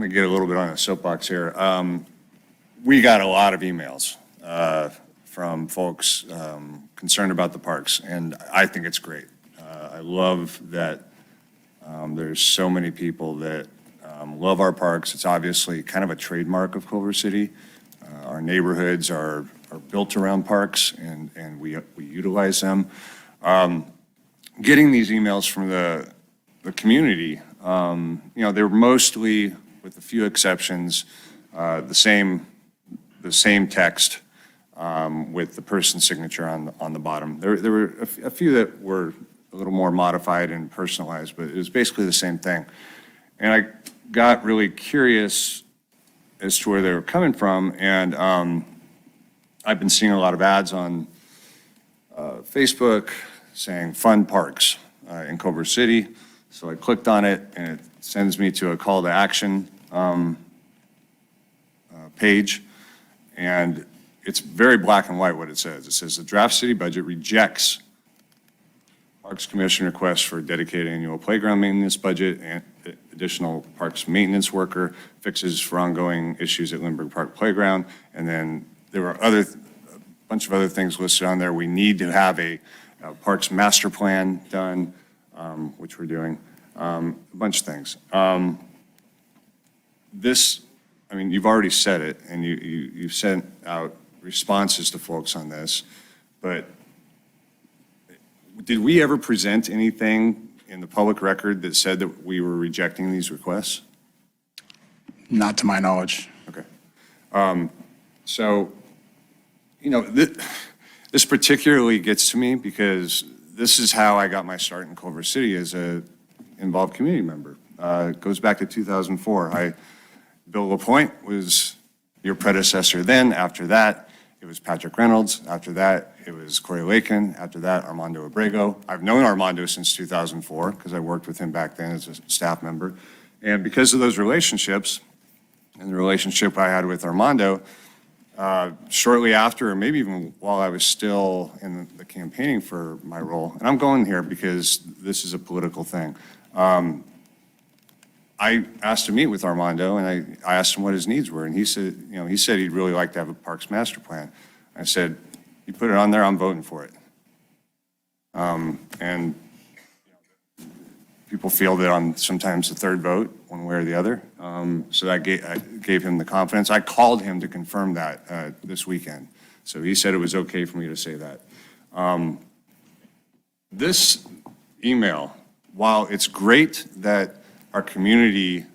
going to get a little bit on a soapbox here. We got a lot of emails from folks concerned about the parks, and I think it's great. I love that there's so many people that love our parks. It's obviously kind of a trademark of Culver City. Our neighborhoods are built around parks, and we utilize them. Getting these emails from the community, they're mostly, with a few exceptions, the same text with the person's signature on the bottom. There were a few that were a little more modified and personalized, but it was basically the same thing. And I got really curious as to where they were coming from, and I've been seeing a lot of ads on Facebook saying fund parks in Culver City. So I clicked on it, and it sends me to a call to action page, and it's very black and white what it says. It says the draft city budget rejects Parks Commission request for dedicated annual playground maintenance budget and additional parks maintenance worker, fixes for ongoing issues at Lindbergh Park Playground, and then there were a bunch of other things listed on there. We need to have a parks master plan done, which we're doing, a bunch of things. You've already said it, and you've sent out responses to folks on this, but did we ever present anything in the public record that said that we were rejecting these requests? Not to my knowledge. Okay. This particularly gets to me because this is how I got my start in Culver City as a involved community member. It goes back to 2004. Bill LaPointe was your predecessor then. After that, it was Patrick Reynolds. After that, it was Corey Lakin. After that, Armando Abrego. I've known Armando since 2004 because I worked with him back then as a staff member. And because of those relationships and the relationship I had with Armando, shortly after, or maybe even while I was still in the campaigning for my role, and I'm going here because this is a political thing, I asked to meet with Armando, and I asked him what his needs were, and he said he'd really like to have a parks master plan. I said, you put it on there, I'm voting for it. And people feel that I'm sometimes the third vote, one way or the other. So I gave him the confidence. I called him to confirm that this weekend. So he said it was okay for me to say that. This email, while it's great that our community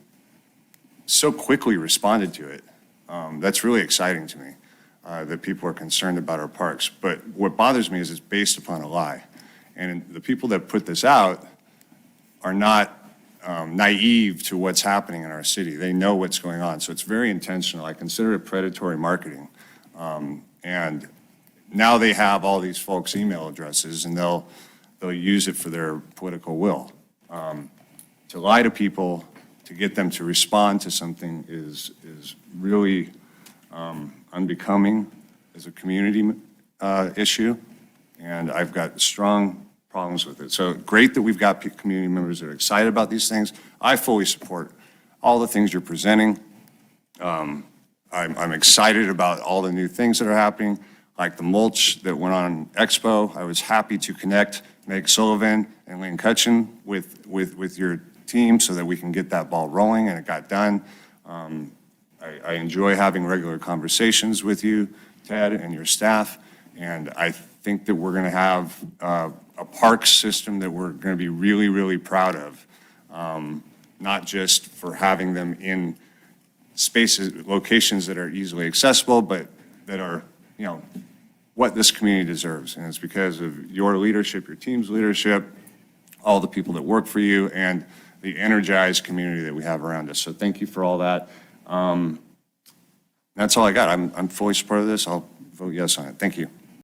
so quickly responded to it, that's really exciting to me, that people are concerned about our parks. But what bothers me is it's based upon a lie. And the people that put this out are not naive to what's happening in our city. They know what's going on. So it's very intentional. I consider it predatory marketing. And now they have all these folks' email addresses, and they'll use it for their political will. To lie to people, to get them to respond to something is really unbecoming as a community issue, and I've got strong problems with it. So great that we've got community members that are excited about these things. I fully support all the things you're presenting. I'm excited about all the new things that are happening, like the mulch that went on Expo. I was happy to connect Meg Sullivan and Lynn Cutchin with your team so that we can get that ball rolling, and it got done. I enjoy having regular conversations with you, Ted, and your staff, and I think that we're going to have a park system that we're going to be really, really proud of, not just for having them in spaces, locations that are easily accessible, but that are, what this community deserves. And it's because of your leadership, your team's leadership, all the people that work for you, and the energized community that we have around us. So thank you for all that. That's all I got. I'm fully supportive of this. I'll vote yes on it. Thank you.